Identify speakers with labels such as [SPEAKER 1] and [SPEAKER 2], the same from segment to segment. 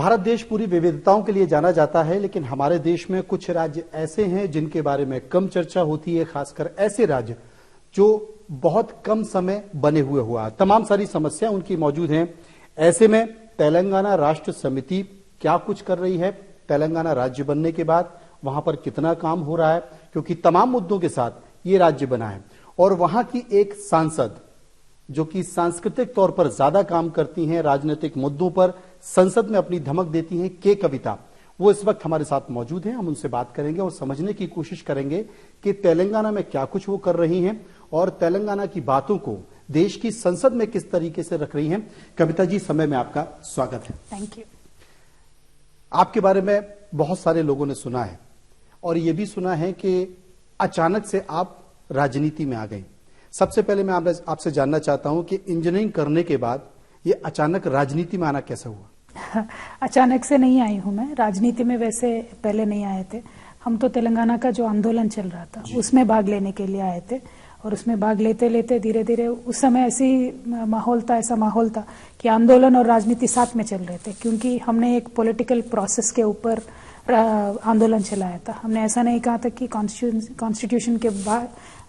[SPEAKER 1] भारत देश पूरी विविधताओं के लिए जाना जाता है, लेकिन हमारे देश में कुछ राज्य ऐसे हैं जिनके बारे में कम चर्चा होती है, खासकर ऐसे राज्य जो बहुत कम समय बने हुआ। तमाम सारी समस्या उनकी मौजूद हैं। ऐसे में तेलंगाना राष्ट्र समिति क्या कुछ कर रही है, तेलंगाना राज्य बनने के बाद वहां पर कितना काम हो रहा है, क्योंकि तमाम मुद्दों के साथ ये राज्य बना है। और वहां की एक सांसद जो कि सांस्कृतिक तौर पर ज्यादा काम करती हैं, राजनीतिक मुद्दों पर संसद में अपनी धमक देती हैं, के कविता, वो इस वक्त हमारे साथ मौजूद हैं। हम उनसे बात करेंगे और समझने की कोशिश करेंगे कि तेलंगाना में क्या कुछ वो कर रही हैं और तेलंगाना की बातों को देश की संसद में किस तरीके से रख रही हैं। कविता जी, समय में आपका स्वागत है।
[SPEAKER 2] Thank you.
[SPEAKER 1] आपके बारे में बहुत सारे लोगों ने सुना है और ये भी सुना है कि अचानक से आप राजनीति में आ गई। सबसे पहले मैं आपसे जानना चाहता हूं कि इंजीनियरिंग करने के बाद ये अचानक राजनीति में आना कैसे हुआ?
[SPEAKER 2] अचानक से नहीं आई हूं मैं राजनीति में, वैसे पहले नहीं आए थे हम। तो तेलंगाना का जो आंदोलन चल रहा था उसमें भाग लेने के लिए आए थे और उसमें भाग लेते लेते धीरे धीरे उस समय ऐसा माहौल था कि आंदोलन और राजनीति साथ में चल रहे थे, क्योंकि हमने एक पॉलिटिकल प्रोसेस के ऊपर आंदोलन चलाया था। हमने ऐसा नहीं कहा था कि कॉन्स्टिट्यूशन के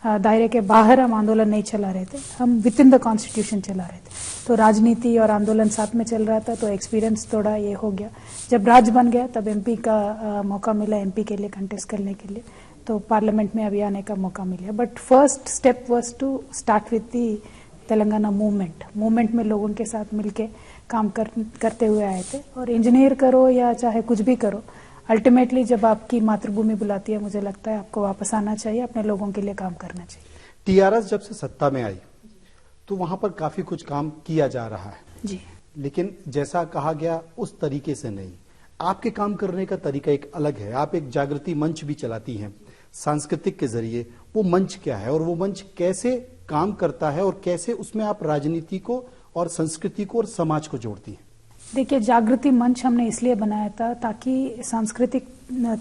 [SPEAKER 2] दायरे के बाहर हम आंदोलन नहीं चला रहे थे, हम विद इन द कॉन्स्टिट्यूशन चला रहे थे। तो राजनीति और आंदोलन साथ में चल रहा था, तो एक्सपीरियंस थोड़ा ये हो गया। जब राज बन गया तब एमपी का मौका मिला, एमपी के लिए कंटेस्ट करने के लिए, तो पार्लियामेंट में अभी आने का मौका मिला। But first step was to start with the Telangana movement में लोगों के साथ मिलके काम करते हुए आए थे। और इंजीनियर करो या चाहे कुछ भी करो, अल्टीमेटली जब आपकी मातृभूमि बुलाती है, मुझे लगता है आपको वापस आना चाहिए, अपने लोगों के लिए काम करना चाहिए।
[SPEAKER 1] टीआरएस जब से सत्ता में आई तो वहां पर काफी कुछ काम किया जा रहा है
[SPEAKER 2] जी,
[SPEAKER 1] लेकिन जैसा कहा गया उस तरीके से नहीं। आपके काम करने का तरीका एक अलग है। आप एक जागृति मंच भी चलाती हैं सांस्कृतिक के जरिए। वो मंच क्या है और वो मंच कैसे काम करता है और कैसे उसमें आप राजनीति को और संस्कृति को और समाज को जोड़ती हैं?
[SPEAKER 2] देखिए, जागृति मंच हमने इसलिए बनाया था ताकि सांस्कृतिक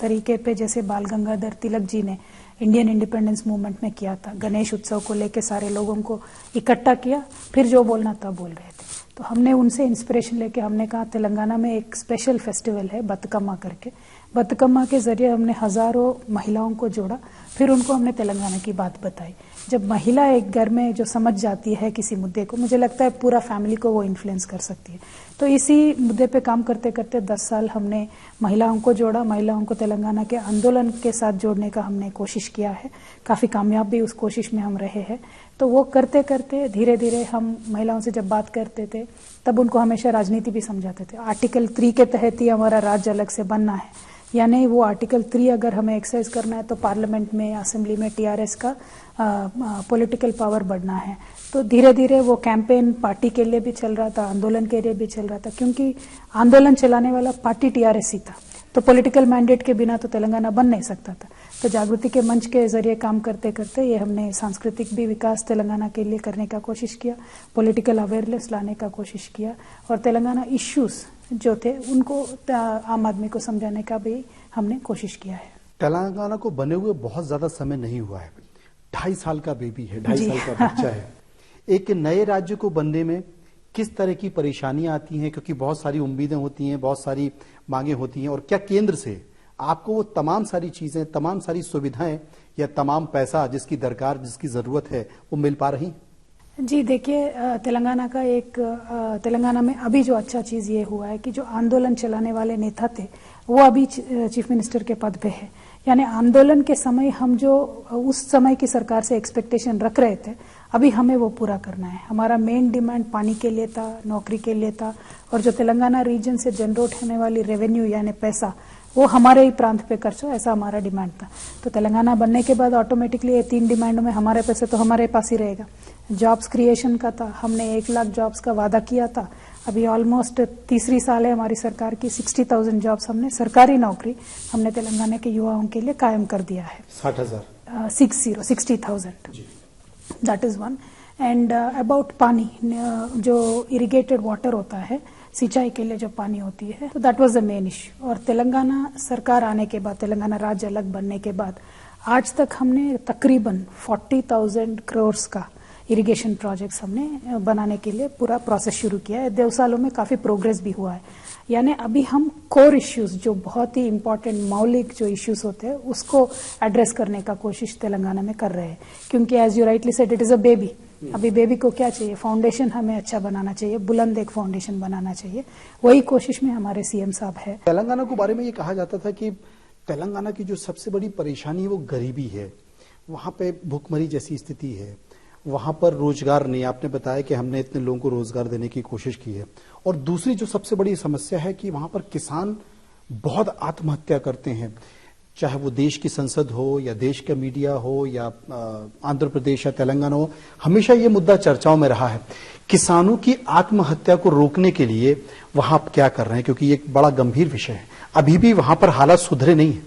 [SPEAKER 2] तरीके पे, जैसे बाल गंगाधर तिलक जी ने इंडियन इंडिपेंडेंस मूवमेंट में किया था, गणेश उत्सव को लेके सारे लोगों को इकट्ठा किया, फिर जो बोलना था बोल रहे थे। तो हमने उनसे इंस्पिरेशन लेके हमने कहा तेलंगाना में एक स्पेशल फेस्टिवल है बतकम्मा करके। बतकम्मा के जरिए हमने हजारों महिलाओं को जोड़ा, फिर उनको हमने तेलंगाना की बात बताई। जब महिला एक घर में जो समझ जाती है किसी मुद्दे को, मुझे लगता है पूरा फैमिली को वो इन्फ्लुएंस कर सकती है। तो इसी मुद्दे पे काम करते करते 10 साल हमने महिलाओं को जोड़ा, महिलाओं को तेलंगाना के आंदोलन के साथ जोड़ने का हमने कोशिश किया है। काफी कामयाब भी उस कोशिश में हम रहे हैं। तो वो करते करते धीरे धीरे हम महिलाओं से जब बात करते थे तब उनको हमेशा राजनीति भी समझाते थे। आर्टिकल 3 के तहत ही हमारा राज्य अलग से बनना है, यानी वो आर्टिकल 3 अगर हमें एक्सरसाइज करना है तो पार्लियामेंट में, असेंबली में टीआरएस का पॉलिटिकल पावर बढ़ना है। तो धीरे धीरे वो कैंपेन पार्टी के लिए भी चल रहा था, आंदोलन के लिए भी चल रहा था, क्योंकि आंदोलन चलाने वाला पार्टी टीआरएस ही था। तो पॉलिटिकल मैंडेट के बिना तो तेलंगाना बन नहीं सकता था। तो जागृति के मंच के जरिए काम करते करते ये हमने सांस्कृतिक भी विकास तेलंगाना के लिए करने का कोशिश किया, पॉलिटिकल अवेयरनेस लाने का कोशिश किया, और तेलंगाना इश्यूज जो थे उनको आम आदमी को समझाने का भी हमने कोशिश किया है।
[SPEAKER 1] तेलंगाना को बने हुए बहुत ज्यादा समय नहीं हुआ है, 2.5 साल का बेबी है, 2.5 साल का बच्चा है। एक नए राज्य को बनने में किस तरह की परेशानियां आती हैं, क्योंकि बहुत सारी उम्मीदें होती हैं, बहुत सारी मांगे होती हैं, और क्या केंद्र से आपको वो तमाम सारी चीजें, तमाम सारी सुविधाएं या तमाम पैसा जिसकी दरकार, जिसकी जरूरत है, वो मिल पा रही?
[SPEAKER 2] जी देखिए, तेलंगाना में अभी जो अच्छा चीज ये हुआ है कि जो आंदोलन चलाने वाले नेता थे वो अभी चीफ मिनिस्टर के पद पे है। यानी आंदोलन के समय हम जो उस समय की सरकार से एक्सपेक्टेशन रख रहे थे, अभी हमें वो पूरा करना है। हमारा मेन डिमांड पानी के लिए था, नौकरी के लिए था, और जो तेलंगाना रीजन से जनरेट होने वाली रेवेन्यू यानी पैसा, वो हमारे ही प्रांत पे खर्च हो, ऐसा हमारा डिमांड था। तो तेलंगाना बनने के बाद ऑटोमेटिकली ये 3 डिमांड में हमारे पैसे तो हमारे पास ही रहेगा। जॉब्स क्रिएशन का था, हमने 1 लाख जॉब्स का वादा किया था। अभी ऑलमोस्ट तीसरी साल है हमारी सरकार की, 60,000 जॉब्स हमने, सरकारी नौकरी हमने तेलंगाना के युवाओं के लिए कायम कर दिया है। 60,000 that is one. And about पानी, जो इरिगेटेड वाटर होता है, सिंचाई के लिए जो पानी होती है, तो that was the main issue. और तेलंगाना सरकार आने के बाद, तेलंगाना राज्य अलग बनने के बाद आज तक हमने तकरीबन 40,000 करोड़ का इरिगेशन प्रोजेक्ट्स हमने बनाने के लिए पूरा प्रोसेस शुरू किया है। 2 सालों में काफी प्रोग्रेस भी हुआ है। यानी अभी हम कोर इश्यूज जो बहुत ही इंपॉर्टेंट मौलिक जो इश्यूज होते हैं उसको एड्रेस करने का कोशिश तेलंगाना में कर रहे हैं, क्योंकि as you rightly said it is a baby. अभी बेबी को क्या चाहिए, फाउंडेशन हमें अच्छा बनाना चाहिए, बुलंद एक फाउंडेशन बनाना चाहिए, वही कोशिश में हमारे सीएम साहब है।
[SPEAKER 1] तेलंगाना के बारे में ये कहा जाता था कि तेलंगाना की जो सबसे बड़ी परेशानी है वो गरीबी है, वहां पे भूखमरी जैसी स्थिति है, वहां पर रोजगार नहीं। आपने बताया कि हमने इतने लोगों को रोजगार देने की कोशिश की है, और दूसरी जो सबसे बड़ी समस्या है कि वहां पर किसान बहुत आत्महत्या करते हैं, चाहे वो देश की संसद हो या देश का मीडिया हो या आंध्र प्रदेश या तेलंगाना हो, हमेशा ये मुद्दा चर्चाओं में रहा है। किसानों की आत्महत्या को रोकने के लिए वहां आप क्या कर रहे हैं, क्योंकि ये एक बड़ा गंभीर विषय है, अभी भी वहां पर हालात सुधरे नहीं है।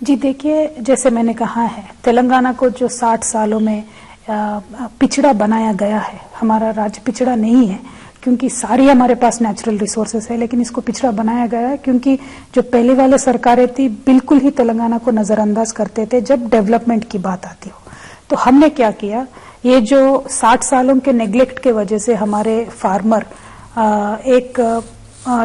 [SPEAKER 2] जी देखिए, जैसे मैंने कहा है, तेलंगाना को जो 60 सालों में पिछड़ा बनाया गया है, हमारा राज्य पिछड़ा नहीं है क्योंकि सारी हमारे पास नेचुरल रिसोर्सेस है, लेकिन इसको पिछड़ा बनाया गया है क्योंकि जो पहले वाले सरकारें थी बिल्कुल ही तेलंगाना को नजरअंदाज करते थे जब डेवलपमेंट की बात आती हो। तो हमने क्या किया, ये जो 60 सालों के नेग्लेक्ट के वजह से हमारे फार्मर एक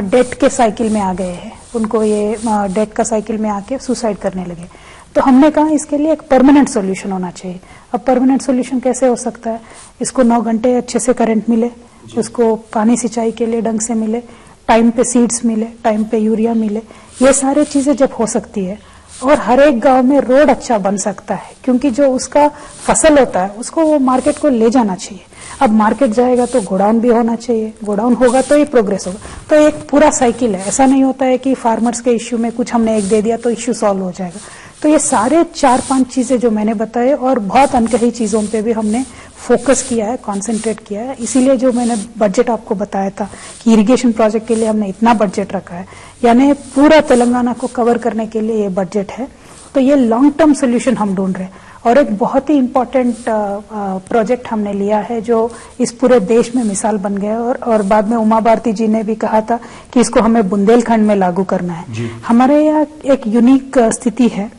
[SPEAKER 2] डेट के साइकिल में आ गए हैं, उनको ये डेट का साइकिल में आके सुसाइड करने लगे। तो हमने कहा इसके लिए एक परमानेंट सॉल्यूशन होना चाहिए। अब परमानेंट सॉल्यूशन कैसे हो सकता है, इसको 9 घंटे अच्छे से करंट मिले, उसको पानी सिंचाई के लिए ढंग से मिले, टाइम पे सीड्स मिले, टाइम पे यूरिया मिले, ये सारी चीजें जब हो सकती है और हर एक गांव में रोड अच्छा बन सकता है, क्योंकि जो उसका फसल होता है उसको वो मार्केट को ले जाना चाहिए। अब मार्केट जाएगा तो गोडाउन भी होना चाहिए, गोडाउन होगा तो ये प्रोग्रेस होगा। तो एक पूरा साइकिल है, ऐसा नहीं होता है कि फार्मर्स के इश्यू में कुछ हमने एक दे दिया तो इश्यू सॉल्व हो जाएगा। तो ये सारे 4-5 चीजें जो मैंने बताए और बहुत अनकही चीजों पे भी हमने फोकस किया है, कंसंट्रेट किया है। इसीलिए जो मैंने बजट आपको बताया था कि इरिगेशन प्रोजेक्ट के लिए हमने इतना बजट रखा है, यानी पूरा तेलंगाना को कवर करने के लिए ये बजट है। तो ये लॉन्ग टर्म सोल्यूशन हम ढूंढ रहे हैं। और एक बहुत ही इम्पोर्टेंट प्रोजेक्ट हमने लिया है जो इस पूरे देश में मिसाल बन गया, और बाद में उमा भारती जी ने भी कहा था कि इसको हमें बुंदेलखंड में लागू करना है। हमारे यहाँ एक यूनिक स्थिति है,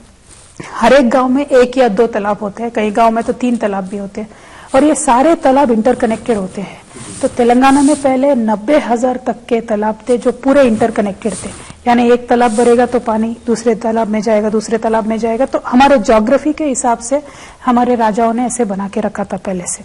[SPEAKER 2] हर एक गांव में 1 या 2 तालाब होते हैं, कई गांव में तो 3 तालाब भी होते हैं, और ये सारे तालाब इंटरकनेक्टेड होते हैं। तो तेलंगाना में पहले 90,000 तक के तालाब थे जो पूरे इंटरकनेक्टेड थे, यानी एक तालाब भरेगा तो पानी दूसरे तालाब में जाएगा, दूसरे तालाब में जाएगा। तो हमारे ज्योग्राफी के हिसाब से हमारे राजाओं ने ऐसे बना के रखा था पहले से।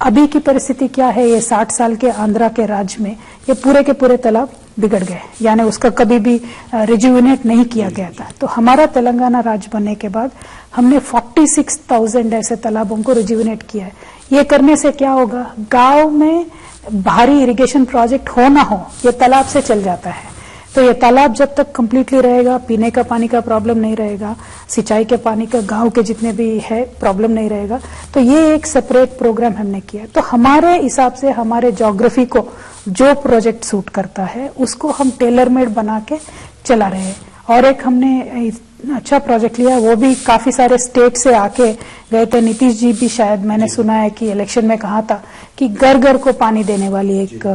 [SPEAKER 2] अभी की परिस्थिति क्या है, ये 60 साल के आंध्रा के राज्य में ये पूरे के पूरे तालाब बिगड़ गए, यानी उसका कभी भी रिजुविनेट नहीं किया गया था। तो हमारा तेलंगाना राज्य बनने के बाद हमने 46,000 ऐसे तालाबों को रिजुविनेट किया है। ये करने से क्या होगा, गांव में भारी इरिगेशन प्रोजेक्ट हो ना हो, ये तालाब से चल जाता है। तो ये तालाब जब तक कंप्लीटली रहेगा, पीने का पानी का प्रॉब्लम नहीं रहेगा, सिंचाई के पानी का गांव के जितने भी है प्रॉब्लम नहीं रहेगा। तो ये एक सेपरेट प्रोग्राम हमने किया। तो हमारे हिसाब से हमारे ज्योग्राफी को जो प्रोजेक्ट सूट करता है उसको हम टेलर मेड बना के चला रहे हैं। और एक हमने अच्छा प्रोजेक्ट लिया, वो भी काफी सारे स्टेट से आके गए थे। नीतीश जी भी शायद मैंने सुना है कि इलेक्शन में कहा था कि घर घर को पानी देने वाली एक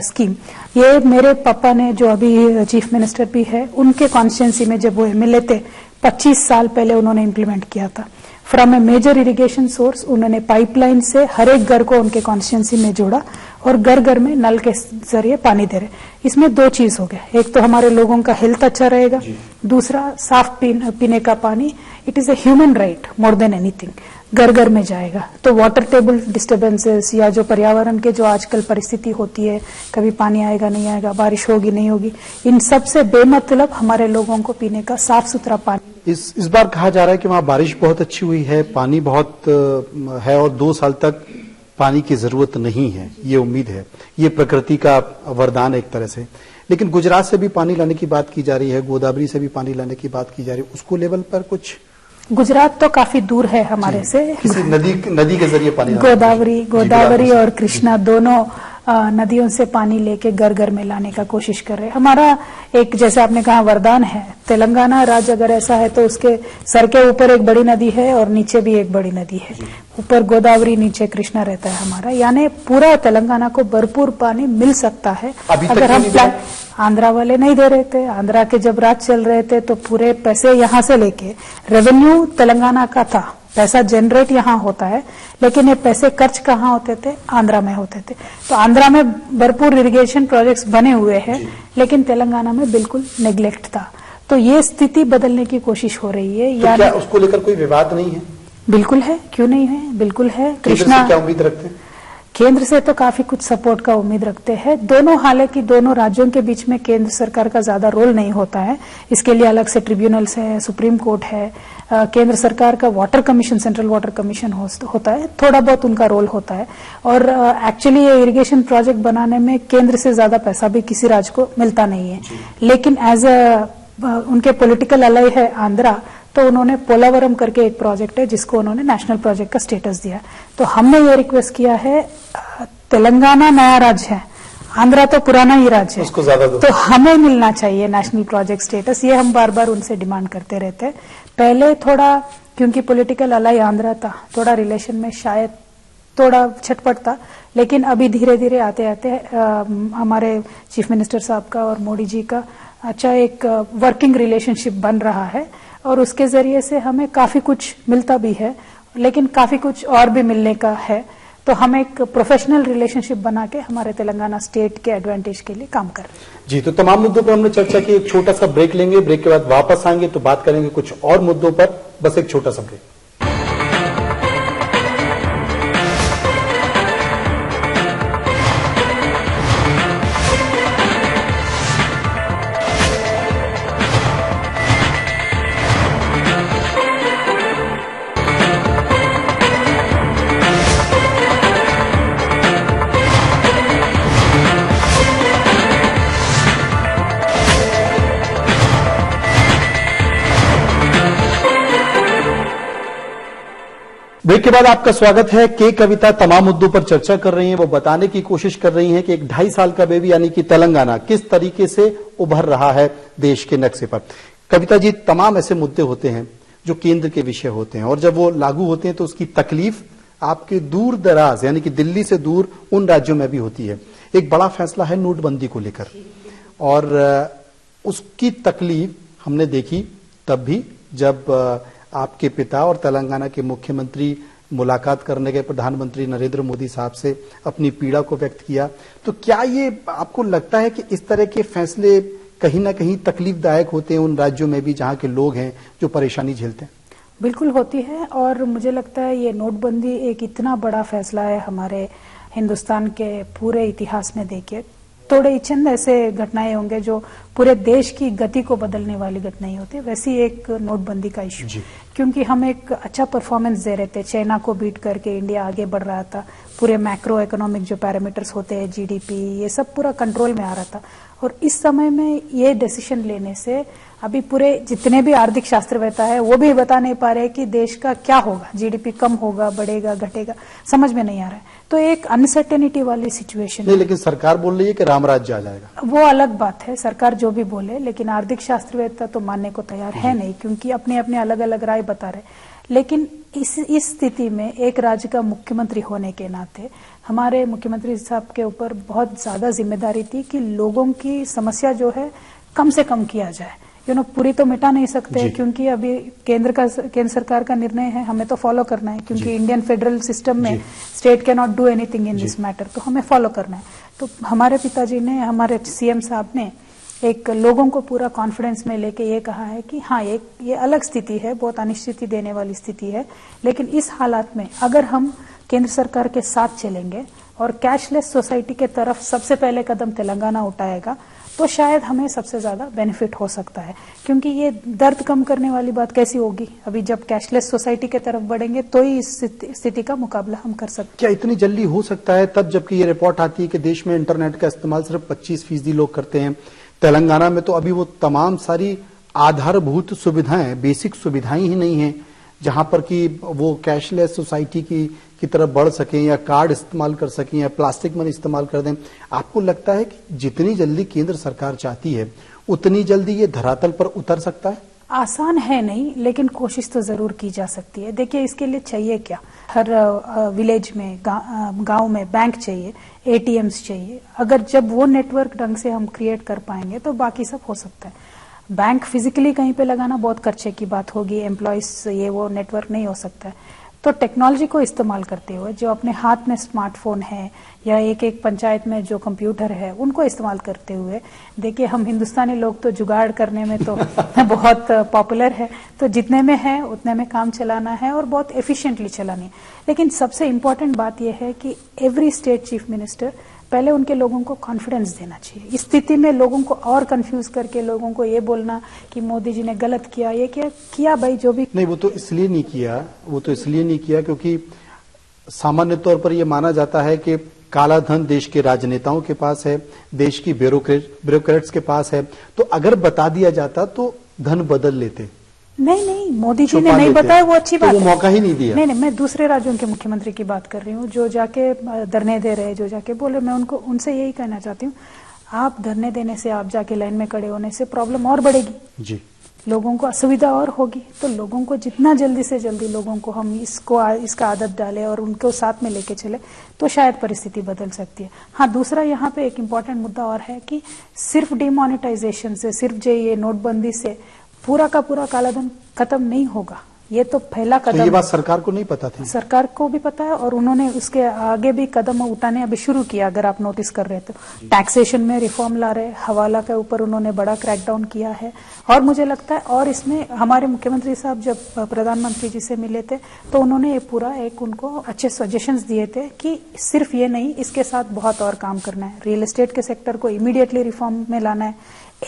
[SPEAKER 2] स्कीम। ये मेरे पापा ने, जो अभी चीफ मिनिस्टर भी है, उनके कॉन्स्टिट्यूंसी में जब वो एमएलए थे 25 साल पहले उन्होंने इम्प्लीमेंट किया था। From a major irrigation source उन्होंने पाइपलाइन से हर एक घर को उनके कॉन्स्टिट्यूंसी में जोड़ा और घर घर में नल के जरिए पानी दे रहे। इसमें 2 चीज हो गया, एक तो हमारे लोगों का हेल्थ अच्छा रहेगा, दूसरा साफ पीने का पानी, it is a human right more than anything, घर घर में जाएगा। तो वाटर टेबल डिस्टर्बेंसेस या जो पर्यावरण के जो आजकल परिस्थिति होती है, कभी पानी आएगा नहीं आएगा, बारिश होगी नहीं होगी, इन सब से बेमतलब हमारे लोगों को पीने का साफ सुथरा पानी।
[SPEAKER 1] इस बार कहा जा रहा है कि वहां बारिश बहुत अच्छी हुई है, पानी बहुत है और 2 साल तक पानी की जरूरत नहीं है, ये उम्मीद है। ये प्रकृति का वरदान एक तरह से। लेकिन गुजरात से भी पानी लाने की बात की जा रही है, गोदावरी से भी पानी लाने की बात की जा रही है, उसको लेवल पर कुछ?
[SPEAKER 2] गुजरात तो काफी दूर है हमारे से,
[SPEAKER 1] किसी नदी के जरिए पानी,
[SPEAKER 2] गोदावरी और कृष्णा दोनों नदियों से पानी लेके घर घर में लाने का कोशिश कर रहे हैं। हमारा एक, जैसे आपने कहा, वरदान है। तेलंगाना राज्य अगर ऐसा है तो उसके सर के ऊपर एक बड़ी नदी है और नीचे भी एक बड़ी नदी है, ऊपर गोदावरी नीचे कृष्णा रहता है हमारा, यानी पूरा तेलंगाना को भरपूर पानी मिल सकता है। अगर हम आंध्रा वाले नहीं दे रहे थे, आंध्रा के जब राज चल रहे थे तो पूरे पैसे यहाँ से लेके रेवेन्यू तेलंगाना का था, पैसा जनरेट यहाँ होता है, लेकिन ये पैसे खर्च कहाँ होते थे? आंध्रा में होते थे। तो आंध्रा में भरपूर इरिगेशन प्रोजेक्ट्स बने हुए हैं, लेकिन तेलंगाना में बिल्कुल नेग्लेक्ट था। तो ये स्थिति बदलने की कोशिश हो रही है।
[SPEAKER 1] तो क्या उसको लेकर कोई विवाद नहीं है?
[SPEAKER 2] बिल्कुल है, क्यों नहीं है, बिल्कुल है।
[SPEAKER 1] कृष्णा क्या उम्मीद रखते हैं?
[SPEAKER 2] केंद्र से तो काफी कुछ सपोर्ट का उम्मीद रखते हैं। दोनों, हालांकि दोनों राज्यों के बीच में केंद्र सरकार का ज्यादा रोल नहीं होता है। इसके लिए अलग से ट्रिब्यूनल्स है, सुप्रीम कोर्ट है, केंद्र सरकार का water commission, central water commission होता है, थोड़ा बहुत उनका रोल होता है। और एक्चुअली ये इरिगेशन प्रोजेक्ट बनाने में केंद्र से ज्यादा पैसा भी किसी राज्य को मिलता नहीं है। लेकिन एज उनके पॉलिटिकल अलाई है आंध्रा, तो उन्होंने पोलावरम करके एक प्रोजेक्ट है जिसको उन्होंने नेशनल प्रोजेक्ट का स्टेटस दिया। तो हमने ये रिक्वेस्ट किया है, तेलंगाना नया राज्य है, आंध्रा तो पुराना ही राज्य है,
[SPEAKER 1] उसको ज्यादा दो।
[SPEAKER 2] तो हमें मिलना चाहिए नेशनल प्रोजेक्ट स्टेटस। ये हम बार बार उनसे डिमांड करते रहते हैं। पहले थोड़ा, क्योंकि पॉलिटिकल अलाई आंध्रा था, थोड़ा रिलेशन में शायद थोड़ा छटपट था, लेकिन अभी धीरे धीरे आते आते हमारे चीफ मिनिस्टर साहब का और मोदी जी का अच्छा एक वर्किंग रिलेशनशिप बन रहा है, और उसके जरिए से हमें काफी कुछ मिलता भी है, लेकिन काफी कुछ और भी मिलने का है। तो हम एक प्रोफेशनल रिलेशनशिप बना के हमारे तेलंगाना स्टेट के एडवांटेज के लिए काम कर रहे हैं।
[SPEAKER 1] जी, तो तमाम मुद्दों पर हमने चर्चा की। एक छोटा सा ब्रेक लेंगे, ब्रेक के बाद वापस आएंगे तो बात करेंगे कुछ और मुद्दों पर। बस एक छोटा सा ब्रेक। ब्रेक के बाद आपका स्वागत है। के कविता तमाम मुद्दों पर चर्चा कर रही हैं। वो बताने की कोशिश कर रही हैं कि एक 2.5 साल का बेबी यानी कि तेलंगाना किस तरीके से उभर रहा है देश के नक्शे पर। कविता जी, तमाम ऐसे मुद्दे होते हैं जो केंद्र के विषय होते हैं, और जब वो लागू होते हैं तो उसकी तकलीफ आपके दूर दराज यानी कि दिल्ली से दूर उन राज्यों में भी होती है। एक बड़ा फैसला है नोटबंदी को लेकर, और उसकी तकलीफ हमने देखी तब भी जब आपके पिता और तेलंगाना के मुख्यमंत्री मुलाकात करने गए प्रधानमंत्री नरेंद्र मोदी साहब से, अपनी पीड़ा को व्यक्त किया। तो क्या ये आपको लगता है कि इस तरह के फैसले कहीं ना कहीं तकलीफदायक होते हैं उन राज्यों में भी जहां के लोग हैं जो परेशानी झेलते हैं?
[SPEAKER 2] बिल्कुल होती है, और मुझे लगता है ये नोटबंदी एक इतना बड़ा फैसला है हमारे हिंदुस्तान के पूरे इतिहास में। देखिए, थोड़े चंद ऐसे घटनाएं होंगे जो पूरे देश की गति को बदलने वाली घटनाएं होती है, वैसी एक नोटबंदी का इश्यू। क्योंकि हम एक अच्छा परफॉर्मेंस दे रहे थे, चाइना को बीट करके इंडिया आगे बढ़ रहा था, पूरे मैक्रो इकोनॉमिक जो पैरामीटर्स होते हैं, जीडीपी, ये सब पूरा कंट्रोल में आ रहा था। और इस समय में ये डिसीजन लेने से अभी पूरे जितने भी आर्थिक शास्त्रवेत्ता है वो भी बता नहीं पा रहे कि देश का क्या होगा, जीडीपी कम होगा, बढ़ेगा, घटेगा, समझ में नहीं आ रहा है। तो एक अनसर्टेनिटी वाली सिचुएशन
[SPEAKER 1] नहीं, लेकिन सरकार बोल रही है कि राम राज्य आ जाएगा।
[SPEAKER 2] वो अलग बात है, सरकार जो भी बोले, लेकिन आर्थिक शास्त्रवेत्ता तो मानने को तैयार है नहीं, क्योंकि अपने अपने अलग अलग राय बता रहे। लेकिन इस स्थिति में एक राज्य का मुख्यमंत्री होने के नाते हमारे मुख्यमंत्री साहब के ऊपर बहुत ज्यादा जिम्मेदारी थी कि लोगों की समस्या जो है कम से कम किया जाए। पूरी तो मिटा नहीं सकते, क्योंकि अभी केंद्र सरकार का निर्णय है, हमें तो फॉलो करना है, क्योंकि इंडियन फेडरल सिस्टम में state can not do anything in this matter, तो हमें फॉलो करना है। तो हमारे पिताजी ने, हमारे सीएम साहब ने एक लोगों को पूरा कॉन्फिडेंस में लेके ये कहा है कि हाँ, ये अलग स्थिति है, बहुत अनिश्चिति देने वाली स्थिति है, लेकिन इस हालात में अगर हम केंद्र सरकार के साथ चलेंगे और कैशलेस सोसाइटी के तरफ सबसे पहले कदम तेलंगाना उठाएगा, तो शायद हमें सबसे ज्यादा बेनिफिट हो सकता है। क्योंकि ये दर्द कम करने वाली बात कैसी होगी, अभी जब कैशलेस सोसाइटी के तरफ बढ़ेंगे तो ही इस स्थिति का मुकाबला हम कर सकते हैं।
[SPEAKER 1] क्या इतनी जल्दी हो सकता है? तब जबकि ये रिपोर्ट आती है कि देश में इंटरनेट का इस्तेमाल सिर्फ 25% लोग करते हैं। तेलंगाना में तो अभी वो तमाम सारी आधारभूत सुविधाएं, बेसिक सुविधाएं ही नहीं है जहां पर कि वो कैशलेस सोसाइटी की तरफ बढ़ सकें, या कार्ड इस्तेमाल कर सकें, या प्लास्टिक मनी इस्तेमाल कर दें। आपको लगता है कि जितनी जल्दी केंद्र सरकार चाहती है उतनी जल्दी ये धरातल पर उतर सकता है?
[SPEAKER 2] आसान है नहीं, लेकिन कोशिश तो जरूर की जा सकती है। देखिए, इसके लिए चाहिए क्या, हर विलेज में, गांव में बैंक चाहिए, एटीएम्स चाहिए। अगर जब वो नेटवर्क ढंग से हम क्रिएट कर पाएंगे तो बाकी सब हो सकता है। बैंक फिजिकली कहीं पे लगाना बहुत खर्चे की बात होगी, एम्प्लॉयज ये वो नेटवर्क नहीं हो सकता है। तो टेक्नोलॉजी को इस्तेमाल करते हुए जो अपने हाथ में स्मार्टफोन है या एक एक पंचायत में जो कंप्यूटर है उनको इस्तेमाल करते हुए, देखिए हम हिंदुस्तानी लोग तो जुगाड़ करने में तो बहुत पॉपुलर है, तो जितने में है उतने में काम चलाना है और बहुत एफिशिएंटली चलानी है। लेकिन सबसे इम्पोर्टेंट बात यह है कि एवरी स्टेट चीफ मिनिस्टर पहले उनके लोगों को कॉन्फिडेंस देना चाहिए। इस स्थिति में लोगों को और कंफ्यूज करके लोगों को ये बोलना कि मोदी जी ने गलत किया, ये किया भाई जो भी
[SPEAKER 1] नहीं, वो तो इसलिए नहीं किया क्योंकि सामान्य तौर पर यह माना जाता है कि काला धन देश के राजनेताओं के पास है, देश की ब्यूरोक्रेट्स के पास है, तो अगर बता दिया जाता तो धन बदल लेते।
[SPEAKER 2] नहीं, मोदी जी ने नहीं बताया, वो अच्छी बात
[SPEAKER 1] है। वो मौका ही नहीं दिया।
[SPEAKER 2] नहीं, मैं दूसरे राज्यों के मुख्यमंत्री की बात कर रही हूँ जो जाके धरने दे रहे, जो जाके बोल रहे। मैं उनसे यही कहना चाहती हूँ, आप धरने देने से, आप जाके लाइन में खड़े होने से प्रॉब्लम और बढ़ेगी
[SPEAKER 1] जी,
[SPEAKER 2] लोगों को असुविधा और होगी। तो लोगों को जितना जल्दी से जल्दी लोगों को हम इसका आदत डालें और उनको साथ में लेके चले तो शायद परिस्थिति बदल सकती है। हाँ, दूसरा यहाँ पे एक इम्पॉर्टेंट मुद्दा और है कि सिर्फ डिमोनेटाइजेशन से, सिर्फ ये नोटबंदी से पूरा का पूरा कालाधन खत्म नहीं होगा। ये तो पहला कदम।
[SPEAKER 1] तो ये बात सरकार को नहीं पता थी?
[SPEAKER 2] सरकार को भी पता है और उन्होंने उसके आगे भी कदम उठाने अभी शुरू किया। अगर आप नोटिस कर रहे तो टैक्सेशन में रिफॉर्म ला रहे, हवाला के ऊपर उन्होंने बड़ा क्रैकडाउन किया है। और मुझे लगता है और इसमें हमारे मुख्यमंत्री साहब जब प्रधानमंत्री जी से मिले थे तो उन्होंने ये पूरा एक उनको अच्छे सजेशंस दिए थे कि सिर्फ ये नहीं, इसके साथ बहुत और काम करना है। रियल एस्टेट के सेक्टर को इमीडिएटली रिफॉर्म में लाना है,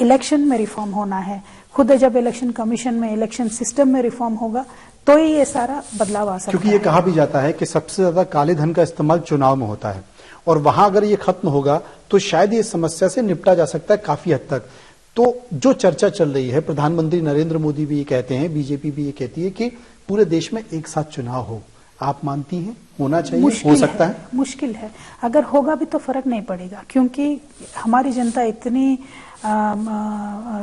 [SPEAKER 2] इलेक्शन में रिफॉर्म होना है, खुद जब इलेक्शन कमीशन में, इलेक्शन सिस्टम में रिफॉर्म होगा तो ही ये सारा बदलाव आ सकता है।
[SPEAKER 1] क्योंकि ये कहा भी जाता है कि सबसे ज्यादा काले धन का इस्तेमाल चुनाव में होता है और वहां अगर ये खत्म होगा तो शायद ये समस्या से निपटा जा सकता है काफी हद तक। तो जो चर्चा चल रही है, प्रधानमंत्री नरेंद्र मोदी भी ये कहते हैं, बीजेपी भी ये कहती है कि पूरे देश में एक साथ चुनाव हो। आप मानती हैं होना चाहिए, हो सकता है?
[SPEAKER 2] मुश्किल है। अगर होगा भी तो फर्क नहीं पड़ेगा क्योंकि हमारी जनता इतनी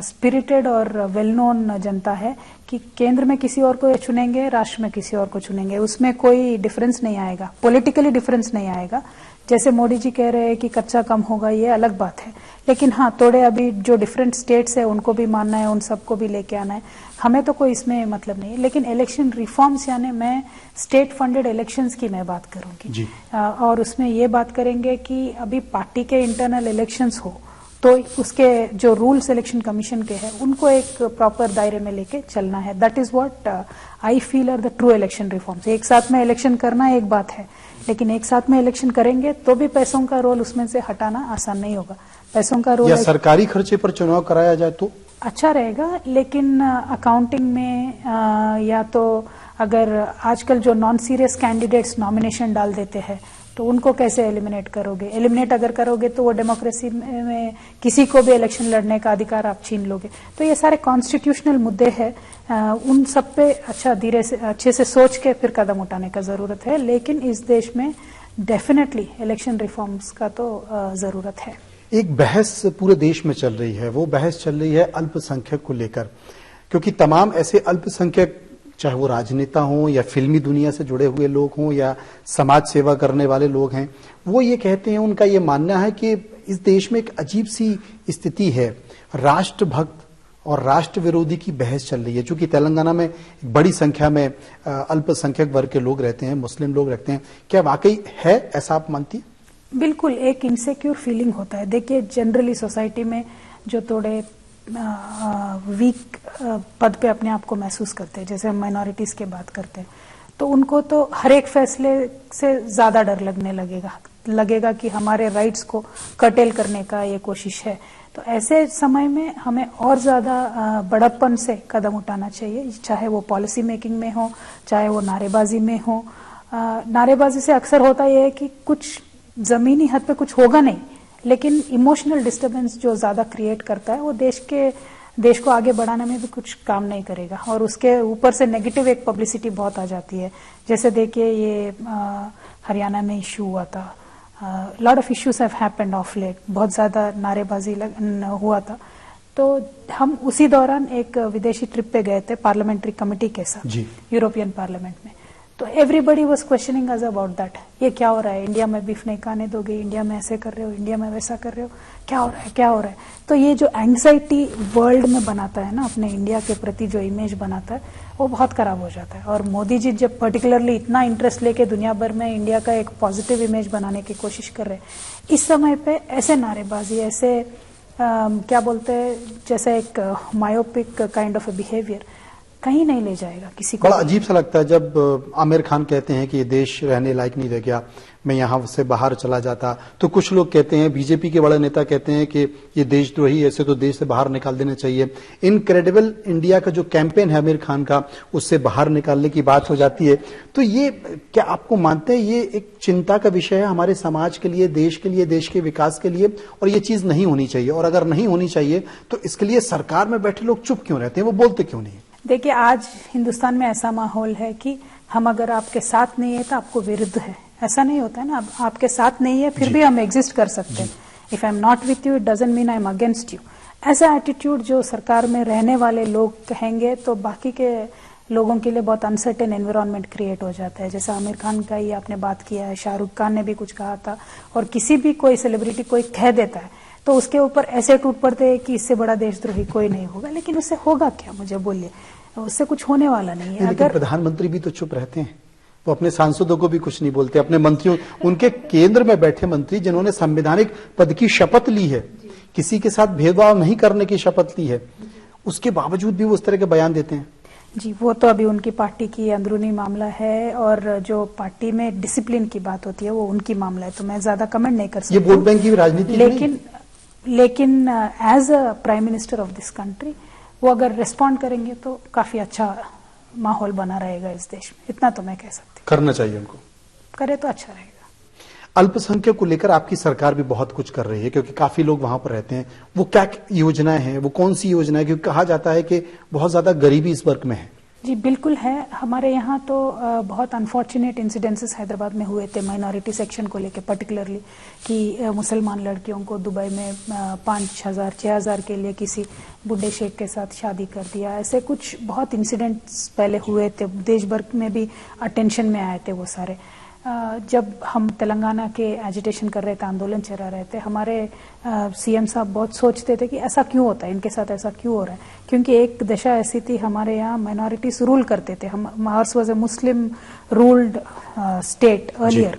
[SPEAKER 2] स्पिरिटेड और वेल नोन जनता है कि केंद्र में किसी और को चुनेंगे, राष्ट्र में किसी और को चुनेंगे, उसमें कोई डिफरेंस नहीं आएगा, पॉलिटिकली डिफरेंस नहीं आएगा। जैसे मोदी जी कह रहे हैं कि कच्चा कम होगा, ये अलग बात है, लेकिन हाँ थोड़े अभी जो डिफरेंट स्टेट्स है उनको भी मानना है, उन सबको भी लेके आना है। हमें तो कोई इसमें मतलब नहीं है, लेकिन इलेक्शन रिफॉर्म्स यानी मैं स्टेट फंडेड इलेक्शंस की मैं बात करूंगी और उसमें ये बात करेंगे कि अभी पार्टी के इंटरनल इलेक्शंस हो तो उसके जो रूल्स इलेक्शन कमीशन के हैं उनको एक प्रॉपर दायरे में लेके चलना है। That is what I feel are the true election reforms. एक साथ में इलेक्शन करना एक बात है, लेकिन एक साथ में इलेक्शन करेंगे तो भी पैसों का रोल उसमें से हटाना आसान नहीं होगा। पैसों का रोल
[SPEAKER 1] या सरकारी खर्चे पर चुनाव कराया जाए तो
[SPEAKER 2] अच्छा रहेगा, लेकिन अकाउंटिंग में या तो अगर आजकल जो नॉन सीरियस कैंडिडेट्स नॉमिनेशन डाल देते हैं तो उनको कैसे एलिमिनेट करोगे? एलिमिनेट अगर करोगे तो वो डेमोक्रेसी में किसी को भी इलेक्शन लड़ने का अधिकार आप छीन लोगे। तो ये सारे कॉन्स्टिट्यूशनल मुद्दे हैं, उन सब पे अच्छे से सोच के फिर कदम उठाने का जरूरत है। लेकिन इस देश में डेफिनेटली इलेक्शन रिफॉर्म्स का तो जरूरत है।
[SPEAKER 1] एक बहस पूरे देश में चल रही है, वो बहस चल रही है अल्पसंख्यक को लेकर, क्योंकि तमाम ऐसे अल्पसंख्यक, चाहे वो राजनेता हों या फिल्मी दुनिया से जुड़े हुए लोग हों या समाज सेवा करने वाले लोग हैं, वो ये कहते हैं, उनका ये मानना है कि इस देश में एक अजीब सी स्थिति है, राष्ट्रभक्त और राष्ट्र विरोधी की बहस चल रही है। चूंकि तेलंगाना में बड़ी संख्या में अल्पसंख्यक वर्ग के लोग रहते हैं, मुस्लिम लोग रहते हैं, क्या वाकई है ऐसा आप मानती हैं?
[SPEAKER 2] बिल्कुल, एक इनसिक्योर फीलिंग होता है। देखिए जनरली सोसाइटी में जो थोड़े वीक पद पे अपने आप को महसूस करते हैं, जैसे हम माइनॉरिटीज की बात करते हैं, तो उनको तो हर एक फैसले से ज्यादा डर लगने लगेगा कि हमारे राइट्स को कर्टेल करने का ये कोशिश है। तो ऐसे समय में हमें और ज्यादा बड़प्पन से कदम उठाना चाहिए, चाहे वो पॉलिसी मेकिंग में हो, चाहे वो नारेबाजी में हो। नारेबाजी से अक्सर होता यह है कि कुछ जमीनी हद पे कुछ होगा नहीं, लेकिन इमोशनल डिस्टर्बेंस जो ज्यादा क्रिएट करता है वो देश को आगे बढ़ाने में भी कुछ काम नहीं करेगा और उसके ऊपर से नेगेटिव एक पब्लिसिटी बहुत आ जाती है। जैसे देखिए ये हरियाणा में इश्यू हुआ था, lot of issues have happened of late, बहुत ज्यादा नारेबाजी हुआ था। तो हम उसी दौरान एक विदेशी ट्रिप पे गए थे पार्लियामेंट्री कमेटी के साथ यूरोपियन पार्लियामेंट में। तो everybody was questioning us about that, ये क्या हो रहा है, इंडिया में बीफ नहीं खाने दोगे, इंडिया में ऐसे कर रहे हो, इंडिया में वैसा कर रहे हो, क्या हो रहा है, क्या हो रहा है। तो ये जो एंग्जाइटी वर्ल्ड में बनाता है ना, अपने इंडिया के प्रति जो इमेज बनाता है, वो बहुत खराब हो जाता है। और मोदी जी जब पर्टिकुलरली इतना इंटरेस्ट लेके दुनिया भर में इंडिया का एक पॉजिटिव इमेज बनाने की कोशिश कर रहे हैं, इस समय पे ऐसे नारेबाजी, ऐसे क्या बोलते हैं, जैसे एक myopic kind of A behaviour कहीं नहीं ले जाएगा किसी को।
[SPEAKER 1] बड़ा अजीब सा लगता है जब आमिर खान कहते हैं कि ये देश रहने लायक नहीं रह गया, मैं यहां से बाहर चला जाता, तो कुछ लोग कहते हैं, बीजेपी के बड़े नेता कहते हैं कि ये देशद्रोही, ऐसे तो देश से बाहर निकाल देना चाहिए। इनक्रेडिबल इंडिया का जो कैंपेन है आमिर खान का, उससे बाहर निकालने की बात हो जाती है। तो ये क्या आपको मानते हैं ये एक चिंता का विषय है हमारे समाज के लिए, देश के विकास के लिए, और ये चीज नहीं होनी चाहिए? और अगर नहीं होनी चाहिए तो इसके लिए सरकार में बैठे लोग चुप क्यों रहते हैं, वो बोलते क्यों नहीं?
[SPEAKER 2] देखिए, आज हिंदुस्तान में ऐसा माहौल है कि हम अगर आपके साथ नहीं है तो आपको विरुद्ध है, ऐसा नहीं होता है ना। अब आपके साथ नहीं है फिर भी हम एग्जिस्ट कर सकते हैं। If I am not with you it doesn't mean I am against you. ऐसा एटीट्यूड जो सरकार में रहने वाले लोग कहेंगे तो बाकी के लोगों के लिए बहुत अनसर्टेन एनवायरनमेंट क्रिएट हो जाता है। जैसा आमिर खान का ही आपने बात किया है, शाहरुख खान ने भी कुछ कहा था, और किसी भी कोई सेलिब्रिटी कोई कह देता है तो उसके ऊपर ऐसे टूट पड़ते हैं कि इससे बड़ा देशद्रोही कोई नहीं होगा। लेकिन उससे होगा क्या, मुझे बोलिए, उससे कुछ होने वाला नहीं है।
[SPEAKER 1] लेकिन प्रधानमंत्री भी तो चुप रहते हैं, वो अपने सांसदों को भी कुछ नहीं बोलते, अपने मंत्रियों, उनके केंद्र में बैठे मंत्री जिन्होंने संवैधानिक पद की शपथ ली है, किसी के साथ भेदभाव नहीं करने की शपथ ली है, उसके बावजूद भी वो उस तरह के बयान देते हैं।
[SPEAKER 2] जी, वो तो अभी उनकी पार्टी की अंदरूनी मामला है, और जो पार्टी में डिसिप्लिन की बात होती है वो उनकी मामला है, तो मैं ज्यादा कमेंट नहीं कर सकती।
[SPEAKER 1] ये वोट बैंक की राजनीति
[SPEAKER 2] लेकिन as a prime minister of this country वो अगर रिस्पॉन्ड करेंगे तो काफी अच्छा माहौल बना रहेगा इस देश में, इतना तो मैं कह सकती हूँ।
[SPEAKER 1] करना चाहिए उनको,
[SPEAKER 2] करे तो अच्छा रहेगा।
[SPEAKER 1] अल्पसंख्यक को लेकर आपकी सरकार भी बहुत कुछ कर रही है, क्योंकि काफी लोग वहां पर रहते हैं। वो क्या योजनाएं हैं, वो कौन सी योजना है? क्योंकि कहा जाता है कि बहुत ज्यादा गरीबी इस वर्ग में है।
[SPEAKER 2] जी बिल्कुल है। हमारे यहाँ तो बहुत अनफॉर्चुनेट इंसिडेंसेस हैदराबाद में हुए थे माइनॉरिटी सेक्शन को लेकर, पर्टिकुलरली कि मुसलमान लड़कियों को दुबई में 5,000 6,000 के लिए किसी बुढ़े शेख के साथ शादी कर दिया। ऐसे कुछ बहुत इंसिडेंट्स पहले हुए थे, देश भर में भी अटेंशन में आए थे वो सारे। जब हम तेलंगाना के एजिटेशन कर रहे थे, आंदोलन चला रहे थे, हमारे सीएम साहब बहुत सोचते थे कि ऐसा क्यों होता है, इनके साथ ऐसा क्यों हो रहा है, क्योंकि एक दशा ऐसी थी हमारे यहाँ माइनॉरिटीज रूल करते थे। Mars was a Muslim ruled state earlier,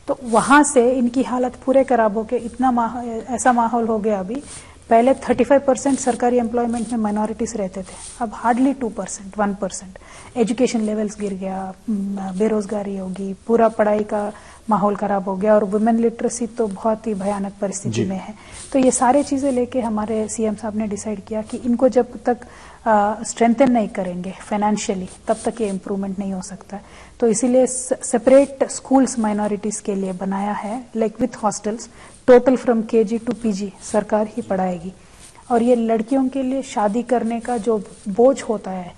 [SPEAKER 2] तो वहां से इनकी हालत पूरे खराब होके इतना ऐसा माहौल हो गया। अभी पहले 35% सरकारी एम्प्लॉयमेंट में माइनॉरिटीज रहते थे, अब हार्डली 2%, 1%। एजुकेशन लेवल्स गिर गया, बेरोजगारी होगी, पूरा पढ़ाई का माहौल खराब हो गया, और वुमेन लिटरेसी तो बहुत ही भयानक परिस्थिति में है। तो ये सारे चीजें लेके हमारे सीएम साहब ने डिसाइड किया कि इनको जब तक स्ट्रेंथन नहीं करेंगे फाइनेंशियली तब तक ये इम्प्रूवमेंट नहीं हो सकता। तो इसीलिए सेपरेट स्कूल्स माइनॉरिटीज के लिए बनाया है, like with hostels, total from KG to PG सरकार ही पढ़ाएगी। और ये लड़कियों के लिए शादी करने का जो बोझ होता है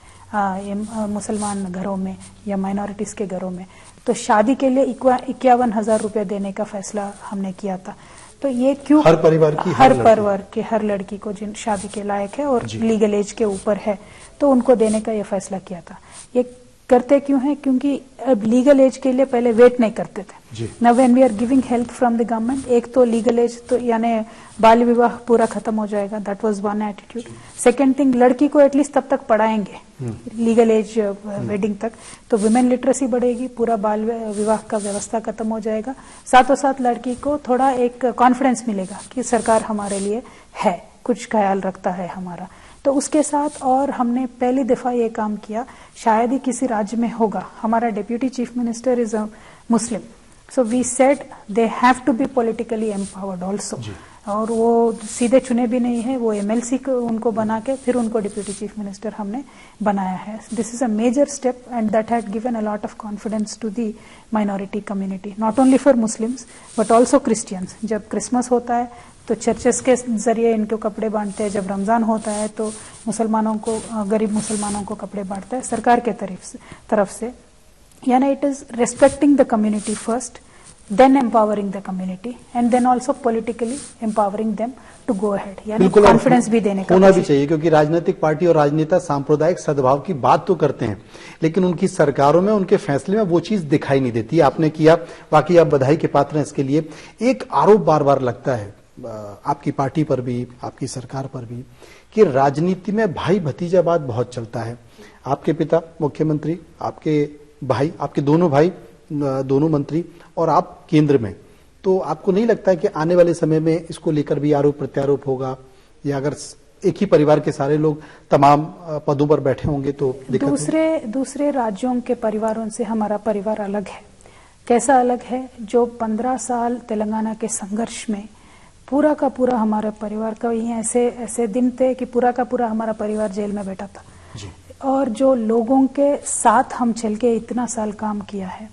[SPEAKER 2] मुसलमान घरों में या माइनॉरिटीज के घरों में, तो शादी के लिए 51,000 रुपये देने का फैसला हमने किया था। तो ये क्यों
[SPEAKER 1] हर परिवार की
[SPEAKER 2] हर लड़की को जिन शादी के लायक है और लीगल एज के ऊपर है, तो उनको देने का ये फैसला किया था। ये करते क्यों है? क्योंकि अब लीगल एज के लिए पहले वेट नहीं करते थे। Now when we are giving help from the government, एक तो लीगल एज तो यानी बाल विवाह पूरा खत्म हो जाएगा, that was one attitude. Second thing, लड़की को एटलीस्ट तब तक पढ़ाएंगे लीगल एज वेडिंग तक, तो वुमेन लिटरेसी बढ़ेगी, पूरा बाल विवाह का व्यवस्था खत्म हो जाएगा। साथों साथ लड़की को थोड़ा एक कॉन्फिडेंस मिलेगा कि सरकार हमारे लिए है, कुछ ख्याल रखता है हमारा। तो उसके साथ और हमने पहली दफा ये काम किया, शायद ही किसी राज्य में होगा। हमारा deputy chief minister is a Muslim, so we said they have to be politically empowered also. और वो सीधे चुने भी नहीं है, वो एमएलसी को उनको बना के फिर उनको डिप्यूटी चीफ मिनिस्टर हमने बनाया है। This is a major step and that had given a lot of confidence to the minority community, not only for Muslims but also Christians. जब क्रिसमस होता है तो चर्चेस के जरिए इनको कपड़े बांटते हैं, जब रमजान होता है तो मुसलमानों को, गरीब मुसलमानों को कपड़े बांटता है सरकार के तरफ से। यानी it is respecting the community first then empowering the community and then also politically empowering them to go ahead, यानी
[SPEAKER 1] बिल्कुल
[SPEAKER 2] कॉन्फिडेंस भी देने का
[SPEAKER 1] होना भी चाहिए, क्योंकि राजनीतिक पार्टी और राजनेता सांप्रदायिक सद्भाव की बात तो करते हैं, लेकिन उनकी सरकारों में, उनके फैसले में वो चीज दिखाई नहीं देती। आपने किया, बाकी आप बधाई के पात्र हैं इसके लिए। एक आरोप बार बार लगता है आपकी पार्टी पर भी, आपकी सरकार पर भी, कि राजनीति में भाई भतीजावाद बहुत चलता है। आपके पिता मुख्यमंत्री, आपके भाई, आपके दोनों भाई दोनों मंत्री, और आप केंद्र में, तो आपको नहीं लगता है कि आने वाले समय में इसको लेकर भी आरोप प्रत्यारोप होगा, या अगर एक ही परिवार के सारे लोग तमाम पदों पर बैठे होंगे तो दिक्कत
[SPEAKER 2] दूसरे राज्यों के परिवारों से हमारा परिवार अलग है। कैसा अलग है? जो 15 साल तेलंगाना के संघर्ष में पूरा का पूरा हमारे परिवार का, ये ऐसे दिन थे कि पूरा का पूरा हमारा परिवार जेल में बैठा था जी। और जो लोगों के साथ हम चल के इतना साल काम किया है,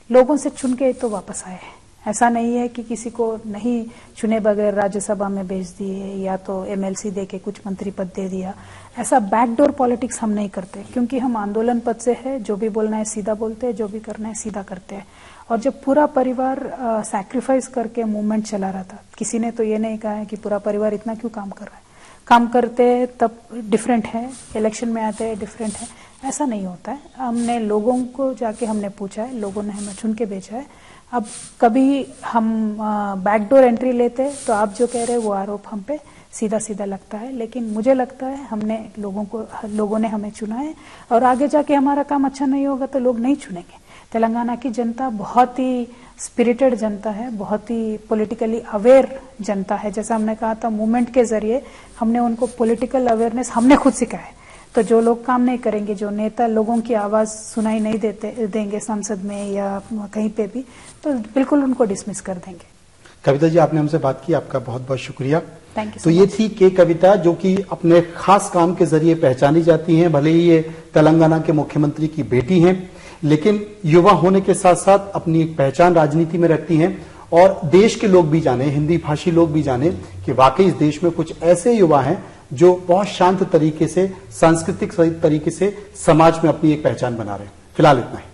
[SPEAKER 2] लोगों से चुन के तो वापस आए हैं। ऐसा नहीं है कि किसी को नहीं चुने बगैर राज्यसभा में भेज दिए या तो एमएलसी दे के कुछ मंत्री पद दे दिया। ऐसा बैकडोर पॉलिटिक्स हम नहीं करते, क्योंकि हम आंदोलन पद से है, जो भी बोलना है सीधा बोलते हैं, जो भी करना है सीधा करते हैं। और जब पूरा परिवार सैक्रिफाइस करके मूवमेंट चला रहा था, किसी ने तो ये नहीं कहा है कि पूरा परिवार इतना क्यों काम कर रहा है। काम करते तब डिफरेंट है, इलेक्शन में आते हैं डिफरेंट है, ऐसा नहीं होता है। हमने लोगों को जाके हमने पूछा है, लोगों ने हमें चुन के भेजा है। अब कभी हम बैकडोर एंट्री लेते तो आप जो कह रहे हैं वो आरोप हम पे सीधा सीधा लगता है, लेकिन मुझे लगता है हमने लोगों ने हमें चुना है, और आगे जाके हमारा काम अच्छा नहीं होगा तो लोग नहीं चुनेंगे। तेलंगाना की जनता बहुत ही स्पिरिटेड जनता है, बहुत ही पॉलिटिकली अवेयर जनता है। जैसा हमने कहा था, मूवमेंट के जरिए हमने उनको पॉलिटिकल अवेयरनेस हमने खुद सिखाया है। तो जो लोग काम नहीं करेंगे, जो नेता लोगों की आवाज सुनाई नहीं देंगे संसद में या कहीं पे भी, तो बिल्कुल उनको डिसमिस कर देंगे।
[SPEAKER 1] कविता जी, आपने हमसे बात की, आपका बहुत बहुत शुक्रिया।
[SPEAKER 2] Thank you.
[SPEAKER 1] तो ये थी के कविता, जो कि अपने खास काम के जरिए पहचानी जाती हैं। भले ही ये तेलंगाना के मुख्यमंत्री की बेटी हैं, लेकिन युवा होने के साथ साथ अपनी एक पहचान राजनीति में रखती हैं, और देश के लोग भी जाने, हिंदी भाषी लोग भी जाने कि वाकई इस देश में कुछ ऐसे युवा हैं जो बहुत शांत तरीके से, सांस्कृतिक तरीके से समाज में अपनी एक पहचान बना रहे हैं। फिलहाल इतना ही।